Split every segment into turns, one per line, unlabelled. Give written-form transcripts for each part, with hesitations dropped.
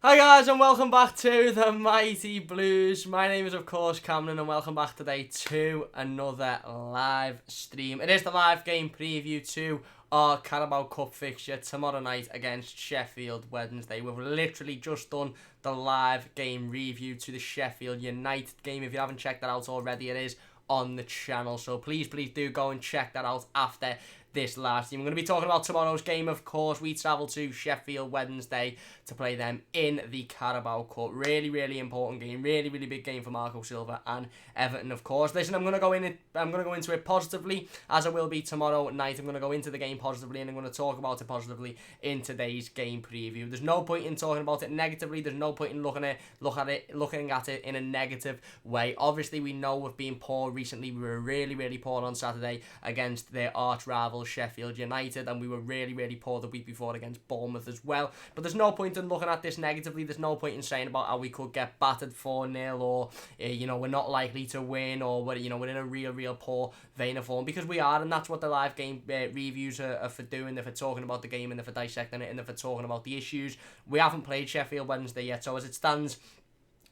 Hi guys and welcome back to the Mighty Blues. My name is of course Cameron and welcome back today to another live stream. It is the live game preview to our Carabao Cup fixture tomorrow night against Sheffield Wednesday. We've literally just done the live game review to the Sheffield United game. If you haven't checked that out already, it is on the channel, so please do go and check that out after this live stream. We're going to be talking about tomorrow's game. Of course, we travel to Sheffield Wednesday to play them in the Carabao Cup. Really important game, really big game for Marco Silva and Everton, of course. Listen, I'm going to go into it positively, as I will be tomorrow night. I'm going to go into the game positively, and I'm going to talk about it positively in today's game preview. There's no point in talking about it negatively. There's no point in looking at it in a negative way. Obviously, we know we've been poor recently. We were really poor on Saturday against their arch rival Sheffield United, and we were really poor the week before against Bournemouth as well. But there's no point in looking at this negatively. There's no point in saying about how we could get battered 4-0 or we're not likely to win, or we're in a real poor vein of form, because we are, and that's what the live game reviews are for doing. They're for talking about the game and they're for dissecting it and they're for talking about the issues. We haven't played Sheffield Wednesday yet, so as it stands,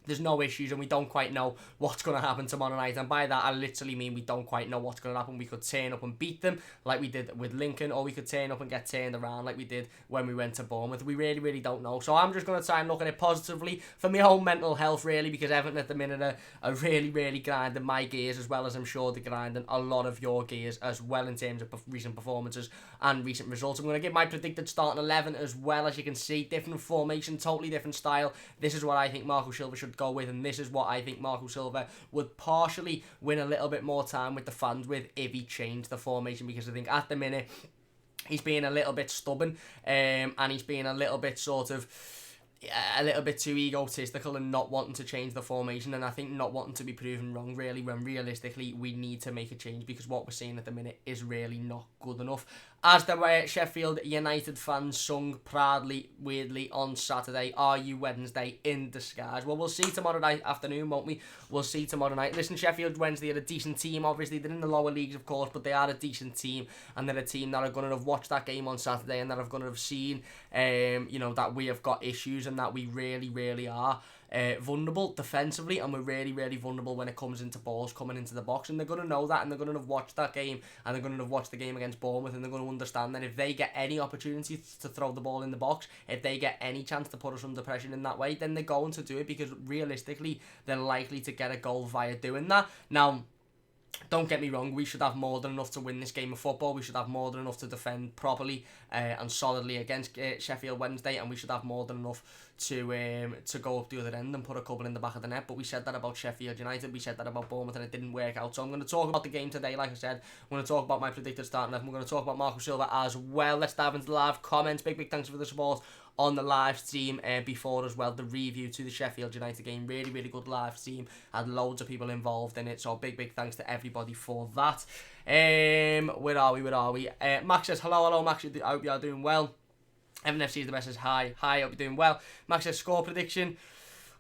there's no issues and we don't quite know what's going to happen tomorrow night. And by that, I literally mean we don't quite know what's going to happen. We could turn up and beat them like we did with Lincoln, or we could turn up and get turned around like we did when we went to Bournemouth. We really don't know. So I'm just going to try and look at it positively for my own mental health, really, because Everton at the minute are really grinding my gears, as well as I'm sure they're grinding a lot of your gears as well in terms of recent performances and recent results. I'm going to give my predicted starting 11 as well. As you can see, different formation, totally different style. This is what I think Marco Silva should go with, and this is what I think Marco Silva would partially win a little bit more time with the fans with if he changed the formation, because I think at the minute he's being a little bit stubborn, and he's being a little bit too egotistical and not wanting to change the formation, and I think not wanting to be proven wrong, really, when realistically we need to make a change, because what we're seeing at the minute is really not good enough. As the Sheffield United fans sung proudly, weirdly, on Saturday, "Are you Wednesday in disguise?" Well, we'll see tomorrow night afternoon, won't we? We'll see tomorrow night. Listen, Sheffield Wednesday are a decent team. Obviously, they're in the lower leagues, of course, but they are a decent team, and they're a team that are going to have watched that game on Saturday and that are going to have seen, that we have got issues and that we really are vulnerable defensively, and we're really vulnerable when it comes into balls coming into the box, and they're going to know that, and they're going to have watched that game, and they're going to have watched the game against Bournemouth, and they're going to understand that if they get any opportunity to throw the ball in the box, if they get any chance to put us under pressure in that way, then they're going to do it, because realistically they're likely to get a goal via doing that. Now, don't get me wrong, we should have more than enough to win this game of football. We should have more than enough to defend properly and solidly against Sheffield Wednesday, and we should have more than enough to go up the other end and put a couple in the back of the net. But we said that about Sheffield United, we said that about Bournemouth, and it didn't work out. So I'm going to talk about the game today. Like I said, I'm going to talk about my predicted starting 11. We're going to talk about Marco Silva as well. Let's dive into the live comments. Big thanks for the support on the live stream before as well. The review to the Sheffield United game, really good live stream, had loads of people involved in it, so big thanks to everybody for that. Where are we? Max says hello Max, I hope you are doing well. Everton FC is the best, says hi, I hope you're doing well. Max says score prediction.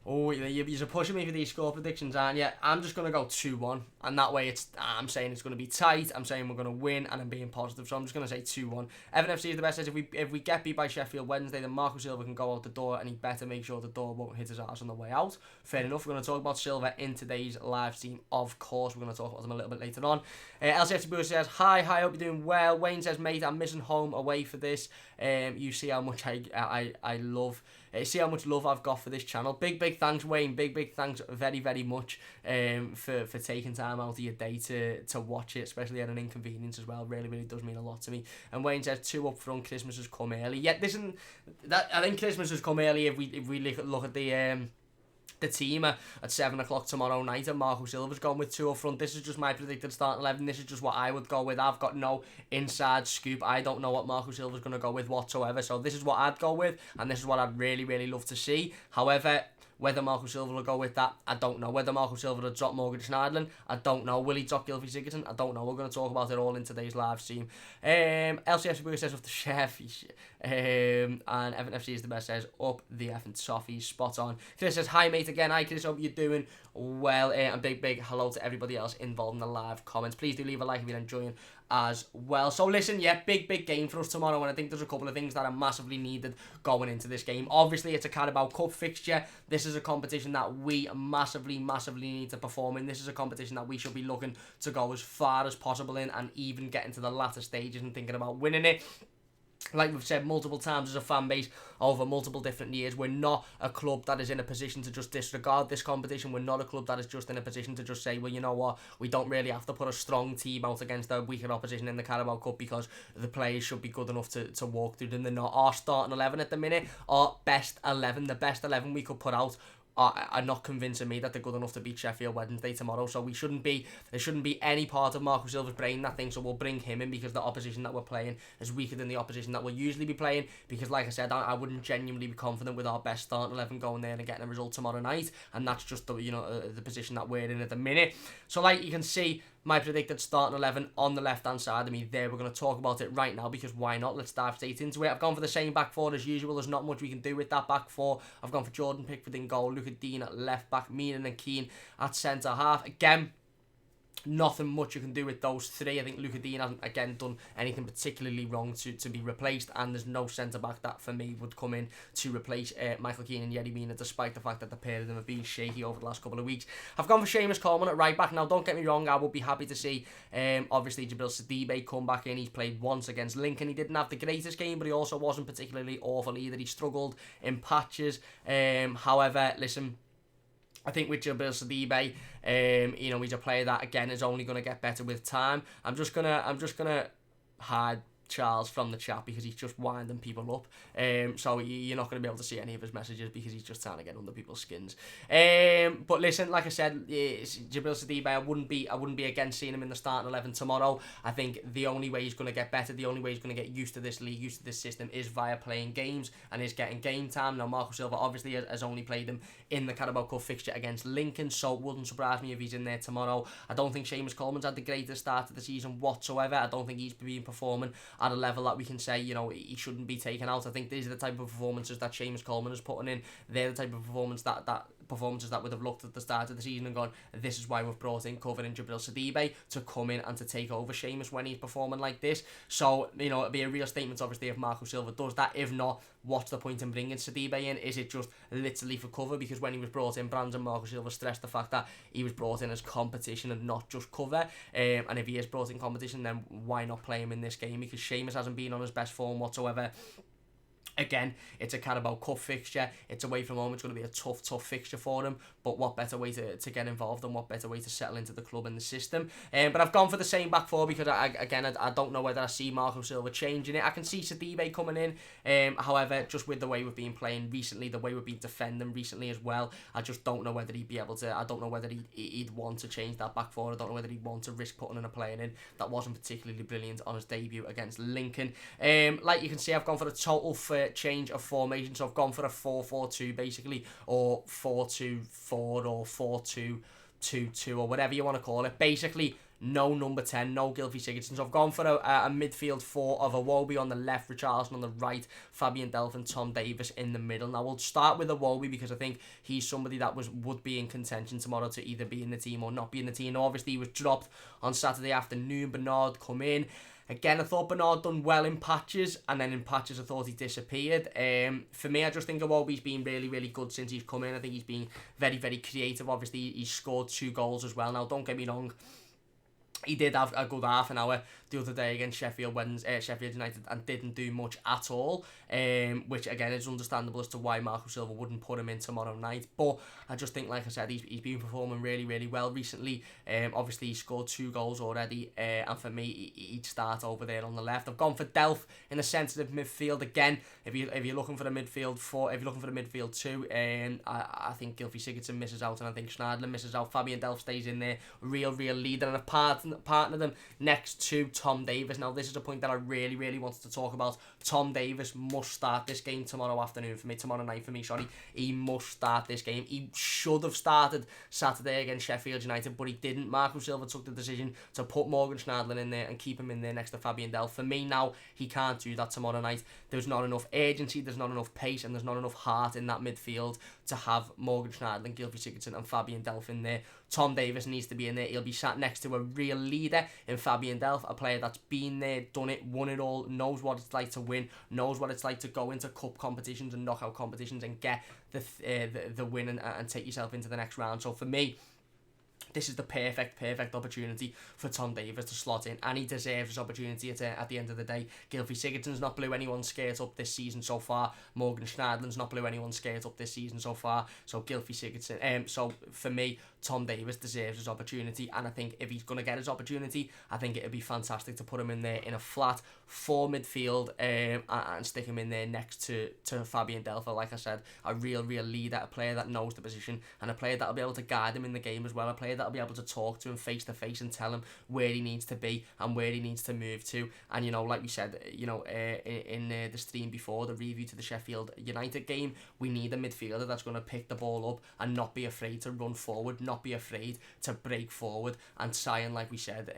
Oh, you're pushing me for these score predictions, aren't you? I'm just going to go 2-1, and that way I'm saying it's going to be tight, I'm saying we're going to win, and I'm being positive, so I'm just going to say 2-1. Everton FC is the best, says if we get beat by Sheffield Wednesday, then Marco Silva can go out the door, and he better make sure the door won't hit his arse on the way out. Fair enough. We're going to talk about Silva in today's live stream, of course. We're going to talk about them a little bit later on. LCFC Boost says, hi, hope you're doing well. Wayne says, mate, I'm missing home away for this. You see how much I love... see how much love I've got for this channel. Big thanks, Wayne. Big thanks very much for taking time out of your day to watch it, especially at an inconvenience as well. Really does mean a lot to me. And Wayne says 2 up front. Christmas has come early. Yeah, I think Christmas has come early if we look at the team at 7 o'clock tomorrow night, and Marco Silva's gone with 2 up front. This is just my predicted starting 11. This is just what I would go with. I've got no inside scoop. I don't know what Marco Silva's going to go with whatsoever, so this is what I'd go with, and this is what I'd really love to see. However, whether Marco Silva will go with that, I don't know. Whether Marco Silva will drop Morgan Schneiderlin, I don't know. Will he drop Gylfi Sigurdsson? I don't know. We're going to talk about it all in today's live stream. LCF Spurs says, of the chef. And Everton FC is the best, says, up the effing toffees. Spot on. Chris says, hi mate again. Hi Chris, hope you're doing well. And big hello to everybody else involved in the live comments. Please do leave a like if you're enjoying as well. So listen, yeah, big game for us tomorrow, and I think there's a couple of things that are massively needed going into this game. Obviously, it's a Carabao Cup fixture. This is a competition that we massively need to perform in. This is a competition that we should be looking to go as far as possible in, and even get into the latter stages and thinking about winning it. Like we've said multiple times as a fan base over multiple different years, we're not a club that is in a position to just disregard this competition. We're not a club that is just in a position to just say, well, you know what, we don't really have to put a strong team out against a weaker opposition in the Carabao Cup because the players should be good enough to walk through them. They're not. Our starting 11 at the minute, our best 11, the best 11 we could put out, are not convincing me that they're good enough to beat Sheffield Wednesday tomorrow. So there shouldn't be any part of Marco Silva's brain that thinks, so we'll bring him in because the opposition that we're playing is weaker than the opposition that we'll usually be playing. Because like I said, I wouldn't genuinely be confident with our best starting 11 going there and getting a result tomorrow night. And that's just the position that we're in at the minute. So like you can see, my predicted starting 11 on the left-hand side of me there. We're going to talk about it right now because why not? Let's dive straight into it. I've gone for the same back four as usual. There's not much we can do with that back four. I've gone for Jordan Pickford in goal, Luca Dean at left back, Meenan and Keane at centre-half. Again, nothing much you can do with those three. I think Luca Dean hasn't, again, done anything particularly wrong to be replaced, and there's no centre-back that, for me, would come in to replace Michael Keane and Yerry Mina, despite the fact that the pair of them have been shaky over the last couple of weeks. I've gone for Seamus Coleman at right-back. Now, don't get me wrong, I would be happy to see, obviously, Jabril Sidibe come back in. He's played once against Lincoln. He didn't have the greatest game, but he also wasn't particularly awful either. He struggled in patches. However, listen, I think with Jabril Sidibe, he's a player that again is only going to get better with time. I'm just gonna hide Charles from the chat because he's just winding people up. So you're not going to be able to see any of his messages because he's just trying to get under people's skins. But listen, like I said, Jabril Sidibe, I wouldn't be against seeing him in the starting 11 tomorrow. I think the only way he's going to get better, the only way he's going to get used to this league, used to this system, is via playing games and is getting game time. Now, Marco Silva obviously has only played him in the Carabao Cup fixture against Lincoln, so it wouldn't surprise me if he's in there tomorrow. I don't think Seamus Coleman's had the greatest start of the season whatsoever. I don't think he's been performing at a level that we can say, he shouldn't be taken out. I think these are the type of performances that Seamus Coleman is putting in. They're the type of performances that would have looked at the start of the season and gone, this is why we've brought in Cover and Jabril Sidibe to come in and to take over Seamus when he's performing like this. So, it'd be a real statement, obviously, if Marco Silva does that. If not, what's the point in bringing Sidibe in? Is it just literally for cover? Because when he was brought in, Brandon Marco Silva stressed the fact that he was brought in as competition and not just cover. And if he is brought in competition, then why not play him in this game? Because Seamus hasn't been on his best form whatsoever. Again, it's a Carabao Cup fixture. It's away from home. It's going to be a tough fixture for him. But what better way to get involved and what better way to settle into the club and the system? But I've gone for the same back four because, I don't know whether I see Marco Silva changing it. I can see Sidibe coming in. However, just with the way we've been playing recently, the way we've been defending recently as well, I just don't know whether he'd be able to. I don't know whether he'd want to change that back four. I don't know whether he'd want to risk putting in a player in that wasn't particularly brilliant on his debut against Lincoln. Like you can see, I've gone for a total change of formation, so I've gone for a 4-4-2 basically, or 4-2-4 or 4-2-2-2 or whatever you want to call it. Basically, no number 10, no Gylfi Sigurdsson. So I've gone for a midfield four of Iwobi on the left, Richarlison on the right, Fabian Delph and Tom Davies in the middle. Now we'll start with Iwobi because I think he's somebody that would be in contention tomorrow to either be in the team or not be in the team. Now, obviously, he was dropped on Saturday afternoon. Bernard come in. Again, I thought Bernard done well in patches, and then in patches I thought he disappeared. For me, I just think Iwobi's been really good since he's come in. I think he's been very creative. Obviously, he's scored 2 goals as well. Now, don't get me wrong, he did have a good half an hour the other day against Sheffield United and didn't do much at all, which again is understandable as to why Marco Silva wouldn't put him in tomorrow night. But I just think, like I said, he's been performing really well recently. Obviously, he scored 2 goals already, and for me, he'd start over there on the left. I've gone for Delph in the sensitive midfield again. If you're looking for a midfield 4, if you're looking for a midfield 2, I think Gylfi Sigurdsson misses out, and I think Schneiderlin misses out. Fabian Delph stays in there, real leader, and a partner them next to Tom Davies. Now, this is a point that I really wanted to talk about. Tom Davies must start this game tomorrow night for me. He must start this game. He should have started Saturday against Sheffield United, but he didn't. Marco Silva took the decision to put Morgan Schneiderlin in there and keep him in there next to Fabian Delph. For me now, he can't do that tomorrow night. There's not enough urgency, there's not enough pace, and there's not enough heart in that midfield to have Morgan Schneiderlin, Gylfi Sigurdsson and Fabian Delph in there. Tom Davies needs to be in there. He'll be sat next to a real leader in Fabian Delph, a player that's been there, done it, won it all, knows what it's like to win, knows what it's like to go into cup competitions and knockout competitions and get the win and take yourself into the next round. So for me, this is the perfect opportunity for Tom Davies to slot in, and he deserves his opportunity at the end of the day. Gylfi Sigurdsson's not blew anyone's skirt up this season so far. Morgan Schneiderlin's not blew anyone's skirt up this season so far. So Gylfi Sigurdsson, so for me, Tom Davies deserves his opportunity, and I think if he's going to get his opportunity, I think it'd be fantastic to put him in there in a flat for midfield and stick him in there next to Fabian Delph. Like I said, a real leader, a player that knows the position, and a player that'll be able to guide him in the game as well, a player that'll be able to talk to him face to face and tell him where he needs to be and where he needs to move to. And like we said, in the stream before, the review to the Sheffield United game, we need a midfielder that's going to pick the ball up and not be afraid to run forward, not be afraid to break forward and try and, like we said,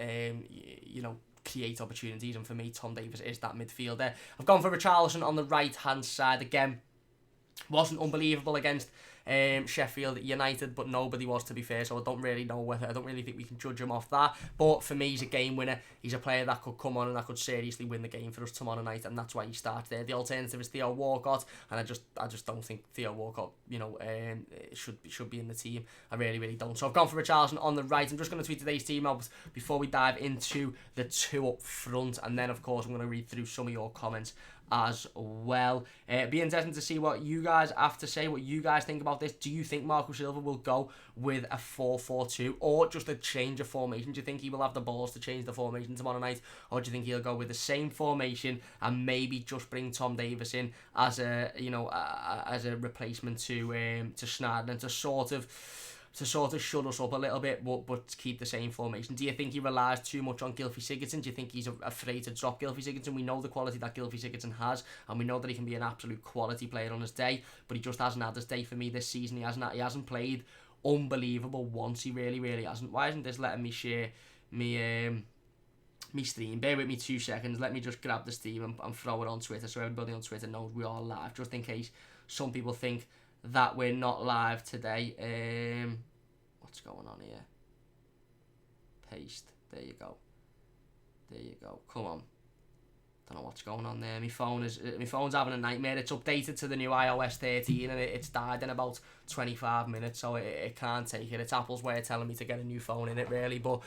create opportunities. And for me, Tom Davies is that midfielder. I've gone for Richarlison on the right hand side again. Wasn't unbelievable against Sheffield United, but nobody was, to be fair, so I don't really think we can judge him off that. But for me, he's a game winner. He's a player that could come on and that could seriously win the game for us tomorrow night, and that's why he starts there. The alternative is Theo Walcott, and I just don't think Theo Walcott should be in the team. I really don't. So I've gone for Richarlison on the right. I'm just going to tweet today's team out before we dive into the two up front, and then of course I'm going to read through some of your comments as well. It'd be interesting to see what you guys have to say, what you guys think about this. Do you think Marco Silva will go with a 4-4-2 or just a change of formation? Do you think he will have the balls to change the formation tomorrow night, or do you think he'll go with the same formation and maybe just bring Tom Davies in as a replacement to Schneiderlin and to sort of shut us up a little bit, but keep the same formation? Do you think he relies too much on Gylfi Sigurdsson? Do you think he's afraid to drop Gylfi Sigurdsson? We know the quality that Gylfi Sigurdsson has, and we know that he can be an absolute quality player on his day, but he just hasn't had his day for me this season. He hasn't played unbelievable once. He really hasn't. Why isn't this letting me share me stream? Bear with me 2 seconds. Let me just grab the stream and throw it on Twitter so everybody on Twitter knows we are live, just in case some people think that we're not live today. What's going on here? Paste. There you go. Come on. Don't know what's going on there. My phone's having a nightmare. It's updated to the new iOS 13 and it's died in about 25 minutes, so it can't take it. It's Apple's way of telling me to get a new phone in it, really. But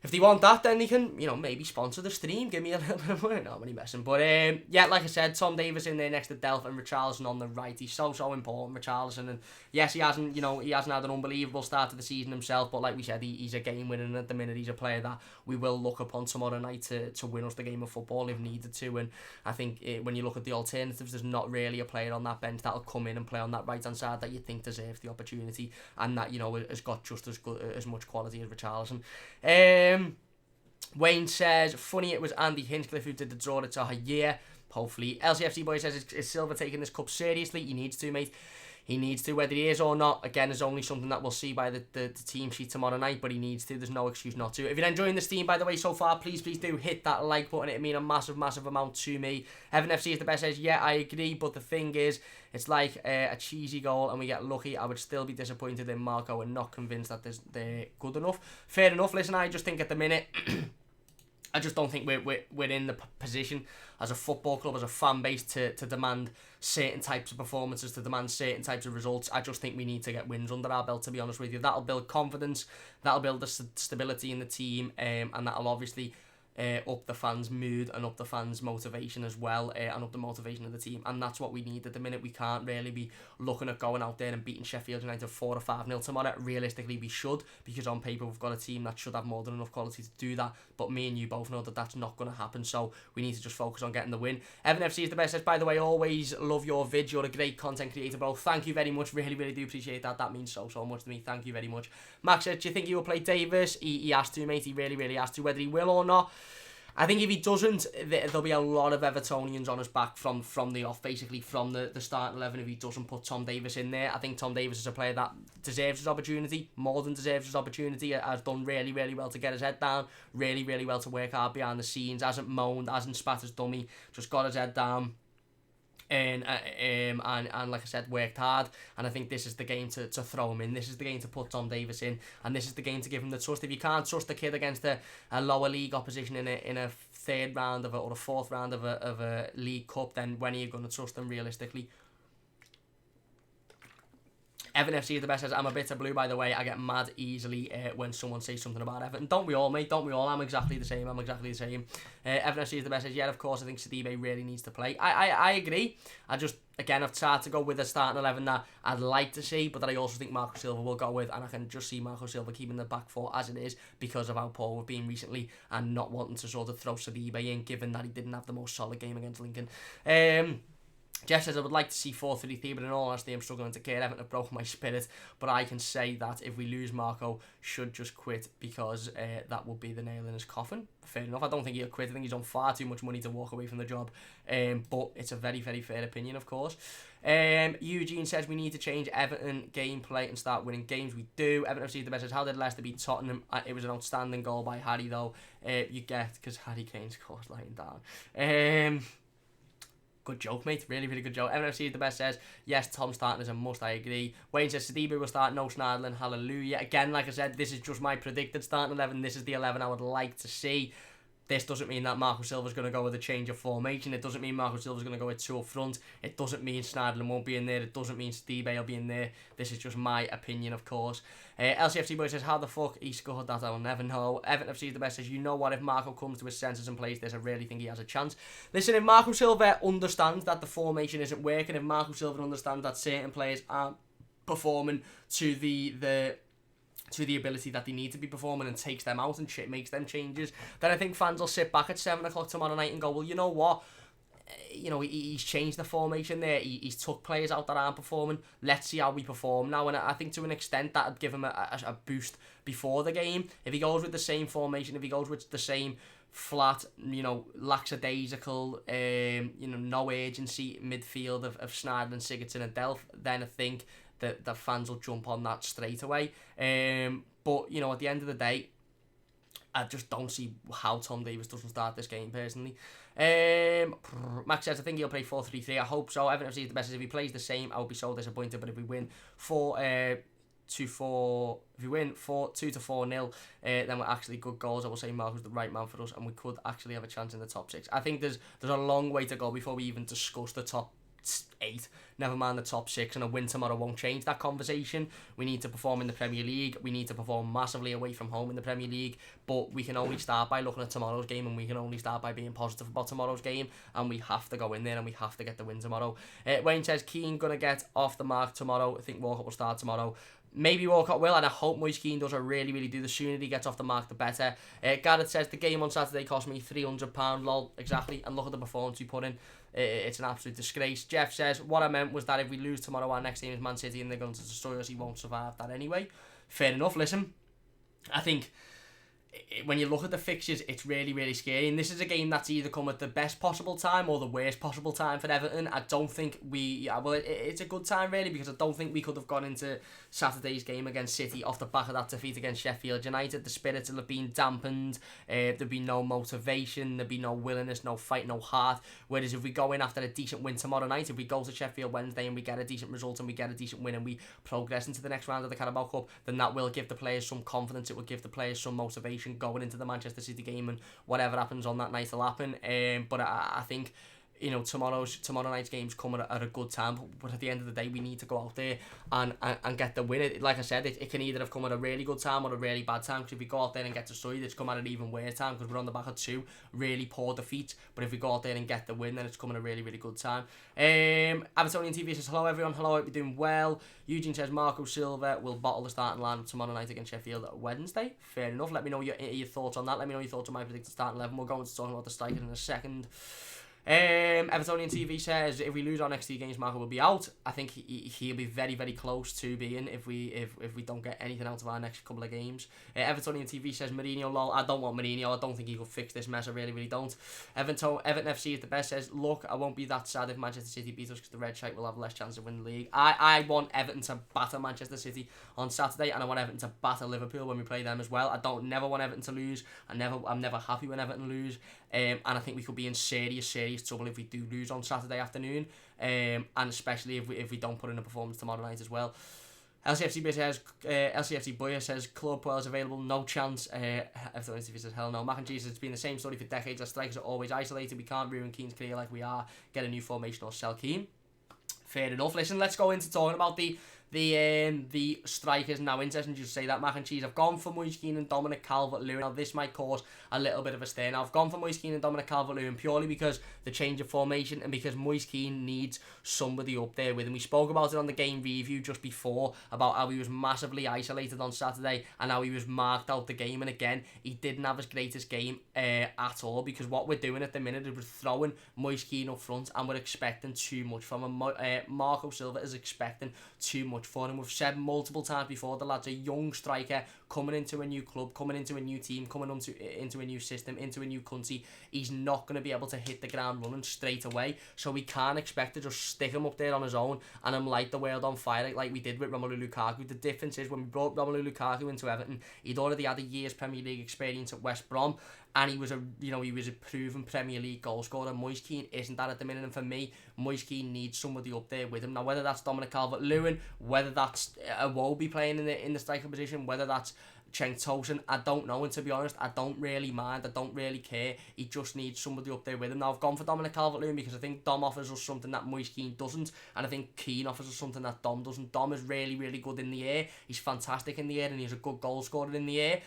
if they want that, then they can, maybe sponsor the stream. Give me a little bit of money. No, I'm only messing. But, like I said, Tom Davies in there next to Delph and Richarlison on the right. He's so important, Richarlison. And yes, he hasn't had an unbelievable start to the season himself. But like we said, he's a game winner. And at the minute, he's a player that we will look upon tomorrow night to win us the game of football if needed to. And I think when you look at the alternatives, there's not really a player on that bench that'll come in and play on that right-hand side that you think deserves the opportunity and that, has got just as much quality as Richarlison. Wayne says, funny it was Andy Hinchcliffe who did the draw to Tahir. Hopefully. LCFC boy says, is Silva taking this cup seriously? He needs to, mate. He needs to. Whether he is or not, again, is only something that we'll see by the team sheet tomorrow night, but he needs to. There's no excuse not to. If you're enjoying the stream, by the way, so far, please do hit that like button. It'd mean a massive amount to me. Evan FC is the best. Says, yeah, I agree, but the thing is, it's like a cheesy goal and we get lucky. I would still be disappointed in Marco and not convinced that they're good enough. Fair enough. Listen, I just think at the minute, I just don't think we're in the position as a football club, as a fan base, to demand certain types of performances, to demand certain types of results. I just think we need to get wins under our belt, to be honest with you. That'll build confidence, that'll build the stability in the team, and that'll obviously up the fans' mood and up the fans' motivation as well, and up the motivation of the team. And that's what we need at the minute. We can't really be looking at going out there and beating Sheffield United 4 or 5-0 tomorrow. Realistically, we should, because on paper we've got a team that should have more than enough quality to do that. But me and you both know that that's not going to happen, so we need to just focus on getting the win. Evan FC is the best. By the way, always love your vids. You're a great content creator, bro. Thank you very much. Really do appreciate that. That means so much to me. Thank you very much. Max said, do you think he will play Davies? He has to, mate. He really has to. Whether he will or not, I think if he doesn't, there'll be a lot of Evertonians on his back from the off, basically from the starting 11 if he doesn't put Tom Davies in there. I think Tom Davies is a player that deserves his opportunity, more than deserves his opportunity, has done really well to get his head down, really well to work hard behind the scenes, hasn't moaned, hasn't spat his dummy, just got his head down and like I said, worked hard, and I think this is the game to throw him in. This is the game to put Tom Davies in, and this is the game to give him the trust. If you can't trust the kid against a lower league opposition in a third round of or a fourth round of a League Cup, then when are you going to trust them realistically? Everton FC is the best. Says, I'm a bit of blue, by the way. I get mad easily when someone says something about Everton. Don't we all, mate? Don't we all? I'm exactly the same. Everton FC is the best. Says, yeah, of course, I think Sidibe really needs to play. I agree. I've tried to go with a starting 11 that I'd like to see, but that I also think Marco Silva will go with, and I can just see Marco Silva keeping the back four as it is because of how poor we've been recently and not wanting to sort of throw Sidibe in, given that he didn't have the most solid game against Lincoln. Jeff says, I would like to see 4-3-3, but in all honesty, I'm struggling to care. Everton have broken my spirit, but I can say that if we lose, Marco should just quit because that would be the nail in his coffin. Fair enough. I don't think he'll quit. I think he's on far too much money to walk away from the job, but it's a very, very fair opinion, of course. Eugene says, we need to change Everton gameplay and start winning games. We do. Everton FC the best. Says, how did Leicester beat Tottenham? It was an outstanding goal by Harry, though. You get, because Harry Kane scored lying down. Good joke, mate. Really, really good joke. MFC is the best. Says, yes, Tom starting is a must. I agree. Wayne says, Sidibe will start. No Schneiderlin. Hallelujah. Again, like I said, this is just my predicted starting 11. This is the 11 I would like to see. This doesn't mean that Marco Silva's going to go with a change of formation. It doesn't mean Marco Silva's going to go with 2 up front. It doesn't mean Schneiderlin won't be in there. It doesn't mean Sidibe will be in there. This is just my opinion, of course. LCFC Boy says, how the fuck he scored that, I'll never know. Everton FC is the best. Says, you know what, if Marco comes to his senses and plays this, I really think he has a chance. Listen, if Marco Silva understands that the formation isn't working, if Marco Silva understands that certain players aren't performing to the ability that they need to be performing and takes them out and makes them changes, then I think fans will sit back at 7 o'clock tomorrow night and go, well, you know what? He's changed the formation there. He's took players out that aren't performing. Let's see how we perform now. And I think to an extent that would give him a boost before the game. If he goes with the same formation, if he goes with the same flat, lackadaisical, no urgency midfield of Schneiderlin, Sigurdsson and Delph, then I think that the fans will jump on that straight away. But, at the end of the day, I just don't see how Tom Davies doesn't start this game, personally. Max says, I think he'll play 4-3-3. I hope so. Everton FC is the best. If he plays the same, I would be so disappointed. But if we win 2-4, if we win 2-4-0, then we're actually good goals. I will say Marco's the right man for us, and we could actually have a chance in the top 6. I think there's a long way to go before we even discuss the top 8, never mind the top 6, and a win tomorrow won't change that conversation. We need to perform in the Premier League. We need to perform massively away from home in the Premier League, but we can only start by looking at tomorrow's game, and we can only start by being positive about tomorrow's game, and we have to go in there and we have to get the win tomorrow. Wayne says, Keane gonna get off the mark tomorrow. I think Walcott will start tomorrow. Maybe Walcott will, and I hope Moise Keane does. I really, really do. The sooner he gets off the mark, the better. Gareth says, the game on Saturday cost me £300. Lol, exactly. And look at the performance he put in. It's an absolute disgrace. Jeff says, what I meant was that if we lose tomorrow, our next game is Man City and they're going to destroy us, he won't survive that anyway. Fair enough. Listen, I think when you look at the fixtures, it's really, really scary. And this is a game that's either come at the best possible time or the worst possible time for Everton. I don't think it's a good time, really, because I don't think we could have gone into Saturday's game against City off the back of that defeat against Sheffield United. The spirits will have been dampened. There'd be no motivation. There'd be no willingness, no fight, no heart. Whereas if we go in after a decent win tomorrow night, if we go to Sheffield Wednesday and we get a decent result and we get a decent win and we progress into the next round of the Carabao Cup, then that will give the players some confidence. It will give the players some motivation going into the Manchester City game, and whatever happens on that night will happen. But I think tomorrow night's games come at a good time, but at the end of the day we need to go out there and get the win. Like I said, it can either have come at a really good time or a really bad time, because if we go out there and get destroyed, it's come at an even worse time because we're on the back of 2 really poor defeats. But if we go out there and get the win, then it's coming at a really, really good time. Evertonian TV says, hello everyone, hello, I hope you're doing well. Eugene says, Marco Silva will bottle the starting line tomorrow night against Sheffield Wednesday. Fair enough. Let me know your thoughts on that. Let me know your thoughts on my predicted starting 11. We'll go into talking about the strikers in a second. Evertonian TV says, if we lose our next 2 games, Marco will be out. I think he'll be very, very close to being if we don't get anything out of our next couple of games. Evertonian TV says, Mourinho, lol. I don't want Mourinho. I don't think he could fix this mess. I really, really don't. Everton FC is the best. Says, look, I won't be that sad if Manchester City beat us because the Red Shite will have less chance of winning the league. I want Everton to batter Manchester City on Saturday, and I want Everton to batter Liverpool when we play them as well. I don't never want Everton to lose. I'm never happy when Everton lose. and I think we could be in serious trouble if we do lose on Saturday afternoon, and especially if we don't put in a performance tomorrow night as well. LCFC Boyer says club players available, no chance. Everton says hell no. Mac and Jesus, it's been the same story for decades. Our strikers are always isolated. We can't ruin Keane's career like we are. Get a new formation or sell Keane. Fair enough. Listen, let's go into talking about the strikers now. Interesting to say that, Mac and Cheese. I've gone for Moise Keane and Dominic Calvert-Lewin. Now this might cause a little bit of a stir. Now I've gone for Moise Keane and Dominic Calvert-Lewin purely because the change of formation and because Moise Keane needs somebody up there with him. We spoke about it on the game review just before about how he was massively isolated on Saturday and how he was marked out the game, and again he didn't have his greatest game at all, because what we're doing at the minute is we're throwing Moise Keane up front and we're expecting too much from him. Marco Silva is expecting too much for him. We've said multiple times before, the lad's a young striker coming into a new club, coming into a new team, coming into a new system, into a new country. He's not going to be able to hit the ground running straight away, so we can't expect to just stick him up there on his own and him light the world on fire like we did with Romelu Lukaku. The difference is when we brought Romelu Lukaku into Everton, he'd already had a year's Premier League experience at West Brom, and he was a proven Premier League goal scorer. Moise Keane isn't that at the minute, and for me, Moise Keane needs somebody up there with him. Now, whether that's Dominic Calvert-Lewin, whether that's Iwobi playing in the striker position, whether that's Cenk Tosun, I don't know, and to be honest, I don't really mind, I don't really care. He just needs somebody up there with him. Now, I've gone for Dominic Calvert-Lewin because I think Dom offers us something that Moise Keane doesn't, and I think Keane offers us something that Dom doesn't. Dom is really, really good in the air, he's fantastic in the air, and he's a good goal scorer in the air,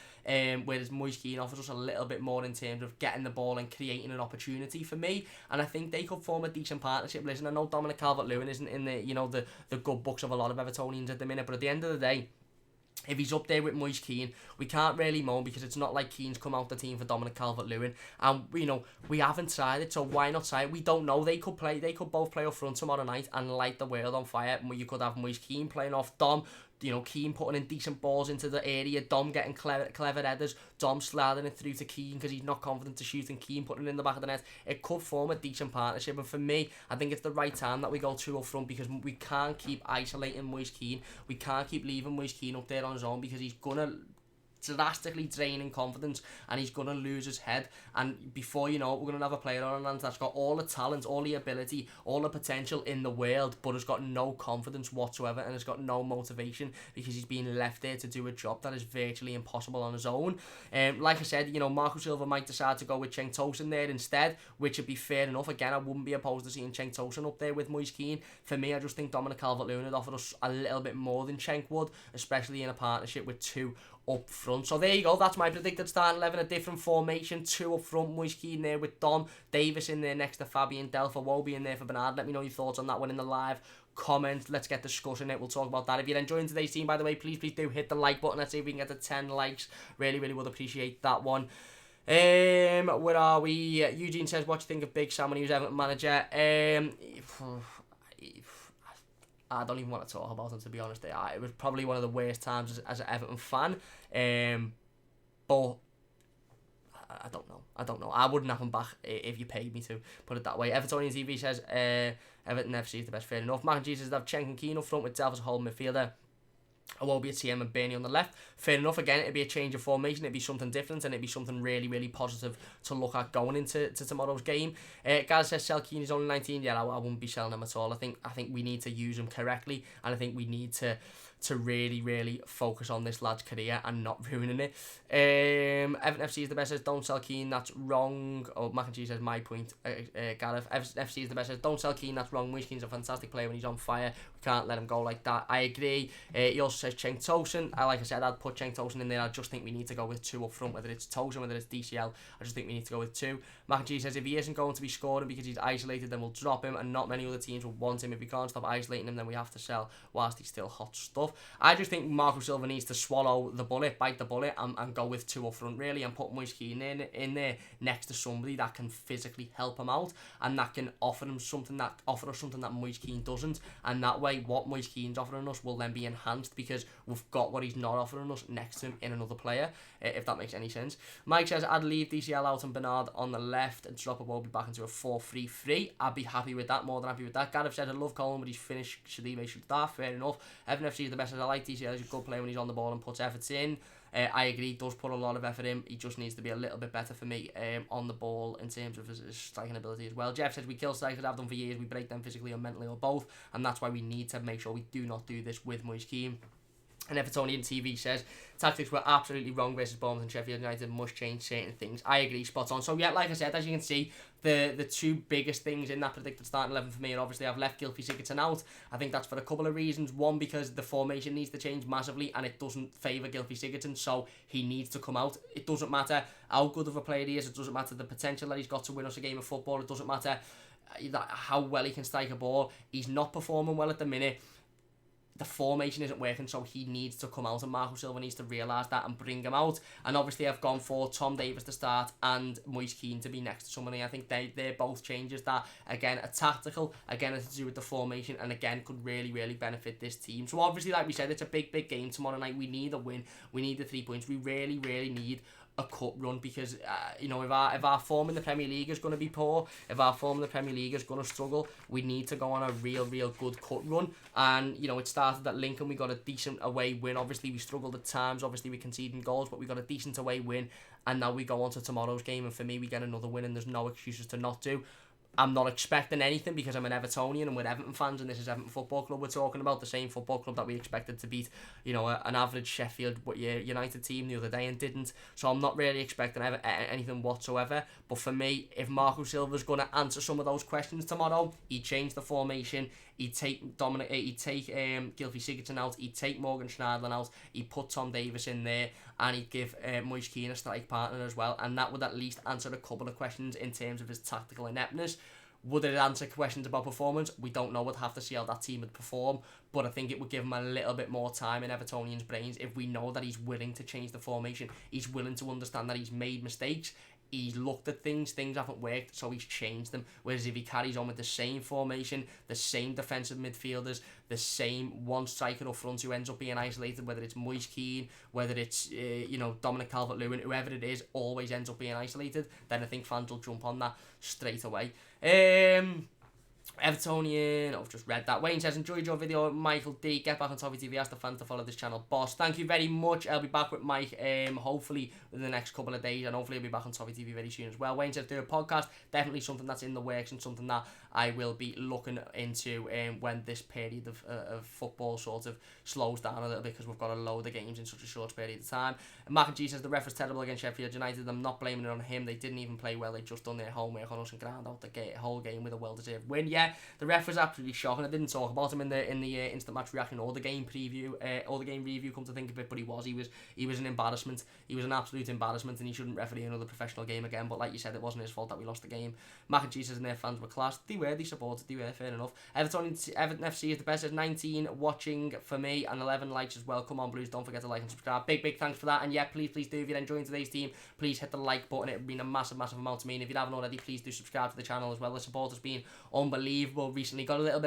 whereas Moise Keane offers us a little bit more in terms of getting the ball and creating an opportunity for me, and I think they could form a decent partnership. Listen, I know Dominic Calvert-Lewin isn't in the good books of a lot of Evertonians at the minute, but at the end of the day, if he's up there with Moise Keane, we can't really moan, because it's not like Keane's come out the team for Dominic Calvert-Lewin, and we haven't tried it, so why not try it? We don't know. They could both play up front tomorrow night and light the world on fire. You could have Moise Keane playing off Dom, Keane putting in decent balls into the area, Dom getting clever headers, Dom sliding it through to Keane because he's not confident to shoot, and Keane putting it in the back of the net. It could form a decent partnership, and for me, I think it's the right time that we go two up front, because we can't keep isolating Moise Keane. We can't keep leaving Moise Keane up there on his own, because he's gonna drastically draining confidence and he's going to lose his head, and before you know it, we're going to have a player on our hands that's got all the talent, all the ability, all the potential in the world, but has got no confidence whatsoever and has got no motivation, because he's being left there to do a job that is virtually impossible on his own. Like I said, Marco Silva might decide to go with Cenk Tosun there instead, which would be fair enough. Again, I wouldn't be opposed to seeing Cenk Tosun up there with Moise Keane. For me, I just think Dominic Calvert-Lewin would offer us a little bit more than Cenk would, especially in a partnership with two up front. So there you go, that's my predicted starting 11, a different formation, two up front, Moise Keane there with Dom, Davis in there next to Fabian, Delph, Iwobi in there for Bernard. Let me know your thoughts on that one in the live comment. Let's get discussing it, we'll talk about that. If you're enjoying today's team, by the way, please do hit the like button. Let's see if we can get to 10 likes, really would appreciate that one. Where are we? Eugene says, what do you think of Big Sam when he was Everton manager? I don't even want to talk about him, to be honest. It was probably one of the worst times as an Everton fan. But I don't know. I wouldn't have him back if you paid me to, put it that way. Evertonian TV says Everton FC is the best. Fair enough. Mac and Jesus have Cenk and Keane up front with Delph as a whole midfielder. Iwobi at CM and Burnley on the left. Fair enough. Again, it'd be a change of formation, it'd be something different, and it'd be something really, really positive to look at going into tomorrow's game. Gaz says sell Keane, he's only 19. Yeah, I wouldn't be selling him at all. I think we need to use him correctly, and I think we need to really, really focus on this lad's career and not ruining it. Everton FC is the best, says don't sell Keane, that's wrong. Oh, Mac and Cheese says my point. Gareth, Everton FC is the best, says don't sell Keane, that's wrong. Moise Keane's a fantastic player when he's on fire. We can't let him go like that. I agree. He also says Cenk Tosun. Like I said, I'd put Cenk Tosun in there. I just think we need to go with two up front, whether it's Tosun, whether it's DCL. I just think we need to go with two. Mac and Cheese says if he isn't going to be scoring because he's isolated, then we'll drop him, and not many other teams will want him. If we can't stop isolating him, then we have to sell whilst he's still hot stuff. I just think Marco Silva needs to swallow the bullet, bite the bullet, and go with two up front, really, and put Moise Keane in there next to somebody that can physically help him out, and that can offer us something that Moise Keane doesn't, and that way what Moise Keane's offering us will then be enhanced, because we've got what he's not offering us next to him in another player, if that makes any sense. Mike says I'd leave DCL out and Bernard on the left and drop Iwobi back into a 4-3-3. I'd be happy with that, more than happy with that. Gareth said I love Colin, but he's finished, should start. Fair enough. Everton FC is the best, as I like DCL, he's a good player when he's on the ball and puts efforts in. I agree, he does put a lot of effort in. He just needs to be a little bit better for me on the ball in terms of his striking ability as well. Jeff says, we kill strikers, have done for years. We break them physically or mentally or both. And that's why we need to make sure we do not do this with Moise Kean. And Evertonian TV says, tactics were absolutely wrong versus Bournemouth and Sheffield United, must change certain things. I agree, spot on. So yeah, like I said, as you can see, the two biggest things in that predicted starting 11 for me are obviously I've left Gylfi Sigurdsson out. I think that's for a couple of reasons. One, because the formation needs to change massively and it doesn't favour Gylfi Sigurdsson, so he needs to come out. It doesn't matter how good of a player he is, it doesn't matter the potential that he's got to win us a game of football, it doesn't matter how well he can strike a ball. He's not performing well at the minute. The formation isn't working, so he needs to come out, and Marco Silva needs to realise that and bring him out. And obviously I've gone for Tom Davies to start and Moise Kean to be next to somebody. I think they're both changes that, again, are tactical, again, are to do with the formation, and again, could really, really benefit this team. So obviously, like we said, it's a big, big game tomorrow night. We need a win. We need the 3 points. We really, really need a cup run, because if our form in the Premier League is going to be poor, if our form in the Premier League is going to struggle, we need to go on a real good cup run. And it started at Lincoln, we got a decent away win. Obviously we struggled at times, obviously we conceding goals, but we got a decent away win, and now we go on to tomorrow's game, and for me we get another win, and there's no excuses to not do. I'm not expecting anything because I'm an Evertonian and we're Everton fans, and this is Everton Football Club we're talking about, the same football club that we expected to beat, an average Sheffield United team the other day and didn't. So I'm not really expecting anything whatsoever. But for me, if Marco Silva's going to answer some of those questions tomorrow, he'd change the formation, he'd take Gylfi Sigurdsson out, he'd take Morgan Schneiderlin out, he'd put Tom Davies in there, and he'd give Moise Kean a strike partner as well, and that would at least answer a couple of questions in terms of his tactical ineptness. Would it answer questions about performance? We don't know. We'd have to see how that team would perform, but I think it would give him a little bit more time in Evertonians' brains if we know that he's willing to change the formation, he's willing to understand that he's made mistakes, he's looked at things haven't worked, so he's changed them. Whereas if he carries on with the same formation, the same defensive midfielders, the same one striker up front who ends up being isolated, whether it's Moise Kean, whether it's Dominic Calvert-Lewin, whoever it is, always ends up being isolated, then I think fans will jump on that straight away. Evertonian, I've just read that. Wayne says, enjoyed your video, Michael D. Get back on Toffee TV. Ask the fans to follow this channel, boss. Thank you very much. I'll be back with Mike, hopefully within the next couple of days, and hopefully I'll be back on Toffee TV very soon as well. Wayne says, do a podcast. Definitely something that's in the works and something that I will be looking into when this period of football sort of slows down a little bit, because we've got a load of games in such a short period of time. And Mac and G says, the ref was terrible against Sheffield United. I'm not blaming it on him. They didn't even play well. They just done their homework on us and ground out the whole game with a well-deserved win. Yeah, the ref was absolutely shocking. I didn't talk about him in the instant match reaction or the game preview or the game review, come to think of it, but he was an embarrassment. He was an absolute embarrassment, and he shouldn't referee another professional game again. But like you said, it wasn't his fault that we lost the game. Mac and Jesus and their fans were class. They supported, fair enough. Everton FC is the best. There's 19 watching for me and 11 likes as well. Come on, Blues, don't forget to like and subscribe. Big thanks for that. And yeah, please do, if you're enjoying today's team, please hit the like button. It would mean a massive amount to me. And if you haven't already, please do subscribe to the channel as well. The support has been unbelievable recently. Got a little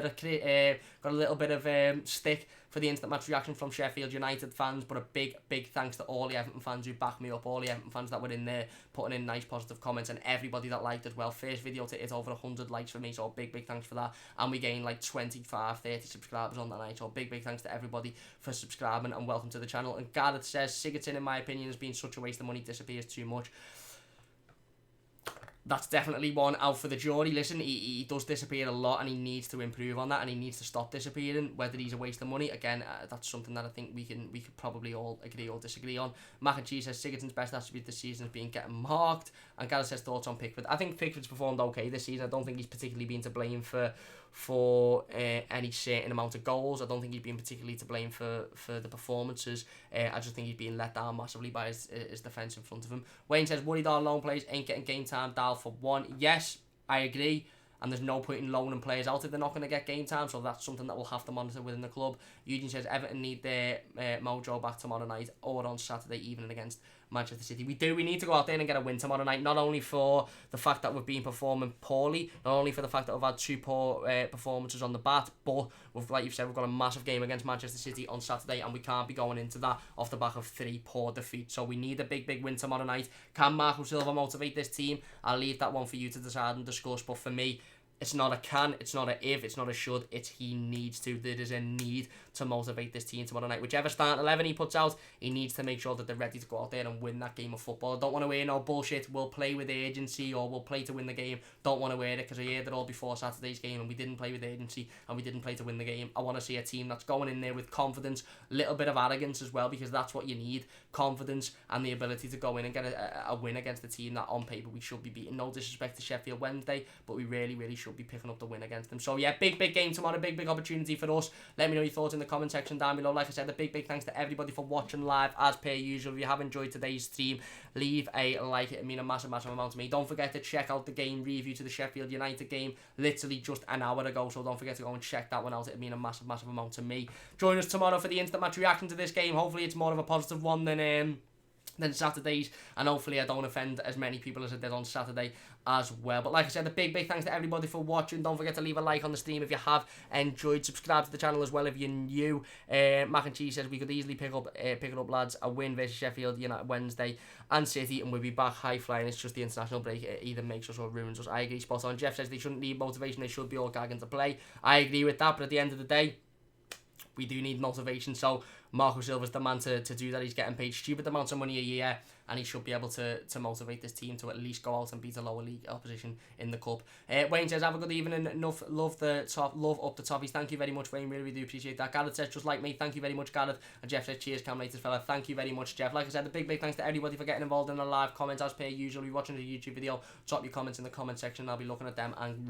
bit of stick for the instant match reaction from Sheffield United fans, but a big thanks to all the Everton fans who backed me up, all the Everton fans that were in there putting in nice positive comments, and everybody that liked as well. First video to hit over 100 likes for me, so big thanks for that. And we gained like 25-30 subscribers on that night, so big thanks to everybody for subscribing, and welcome to the channel. And Gareth says, Sigurdsson in my opinion has been such a waste of money, disappears too much. That's definitely one out for the jury. Listen, he does disappear a lot, and he needs to improve on that, and he needs to stop disappearing. Whether he's a waste of money, again, that's something that I think we could probably all agree or disagree on. Mac and Cheese says Sigurdsson's best attribute this season has been getting marked, and Gareth says thoughts on Pickford. I think Pickford's performed okay this season. I don't think he's particularly been to blame for any certain amount of goals. I don't think he's been particularly to blame for the performances. I just think he's being let down massively by his defence in front of him. Wayne says, worried our lone players ain't getting game time. Dial for one. Yes, I agree. And there's no point in loaning players out if they're not going to get game time, so that's something that we'll have to monitor within the club. Eugene says Everton need their mojo back tomorrow night or on Saturday evening against Manchester City. We need to go out there and get a win tomorrow night, not only for the fact that we've been performing poorly, not only for the fact that we've had two poor performances on the bat, but like you've said, we've got a massive game against Manchester City on Saturday, and we can't be going into that off the back of 3 poor defeats. So we need a big win tomorrow night. Can Marco Silva motivate this team? I'll leave that one for you to decide and discuss, but for me, It's not a can, it's not a if, it's not a should, it's he needs to. There is a need to motivate this team tomorrow night. Whichever starting 11 he puts out, he needs to make sure that they're ready to go out there and win that game of football. I don't want to hear no bullshit, we'll play with urgency or we'll play to win the game. Don't want to hear it, because I heard it all before Saturday's game and we didn't play with urgency and we didn't play to win the game. I want to see a team that's going in there with confidence, a little bit of arrogance as well, because that's what you need. Confidence and the ability to go in and get a win against the team that on paper we should be beating. No disrespect to Sheffield Wednesday, but we really should be picking up the win against them. So yeah, big game tomorrow, big opportunity for us. Let me know your thoughts in the comment section down below. Like I said, a big thanks to everybody for watching live as per usual. If you have enjoyed today's stream, leave a like. It means a massive amount to me. Don't forget to check out the game review to the Sheffield United game literally just an hour ago, so don't forget to go and check that one out. It means a massive amount to me. Join us tomorrow for the instant match reaction to this game. Hopefully it's more of a positive one than Saturday's, and hopefully I don't offend as many people as I did on Saturday as well. But like I said, a big thanks to everybody for watching. Don't forget to leave a like on the stream if you have enjoyed. Subscribe to the channel as well if you're new. Mac and Cheese says we could easily pick it up, lads. A win versus Sheffield United Wednesday and City, and we'll be back high flying. It's just the international break. It either makes us or ruins us. I agree, spot on. Jeff says they shouldn't need motivation. They should be all gagging to play. I agree with that, but at the end of the day, we do need motivation. So Marco Silva's the man to do that. He's getting paid stupid amounts of money a year, and he should be able to motivate this team to at least go out and beat a lower league opposition in the cup. Wayne says, have a good evening. Enough love up the Toffees. Thank you very much, Wayne. Really do appreciate that. Gareth says, just like me. Thank you very much, Gareth. And Jeff says, cheers, Cam latest fella. Thank you very much, Jeff. Like I said, a big thanks to everybody for getting involved in the live comments as per usual. If you're watching the YouTube video, drop your comments in the comment section. I'll be looking at them and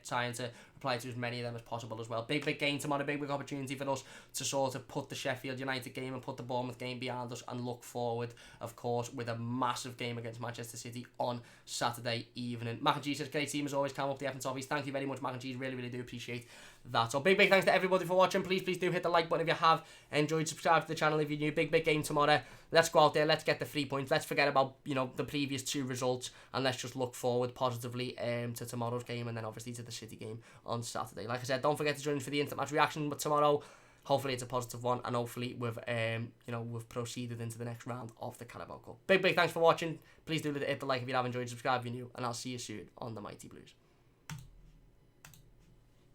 trying to reply to as many of them as possible as well. Big game tomorrow. Big opportunity for us to sort of put the Sheffield United game and put the Bournemouth game behind us and look forward, of course, with a massive game against Manchester City on Saturday evening. Mac and Cheese says, great team as always. Come up the Everton Toffees. Thank you very much, Mac and Cheese. Really do appreciate that. So big thanks to everybody for watching. Please do hit the like button if you have enjoyed. Subscribe to the channel if you're new. Big game tomorrow. Let's go out there. Let's get the 3 points. Let's forget about the previous 2 results, and let's just look forward positively to tomorrow's game, and then obviously to the City game on Saturday. Like I said, don't forget to join us for the instant match reaction. But tomorrow, hopefully it's a positive one, and hopefully we've proceeded into the next round of the Carabao Cup. Big thanks for watching. Please do hit the like if you have enjoyed. Subscribe if you're new, and I'll see you soon on the Mighty Blues.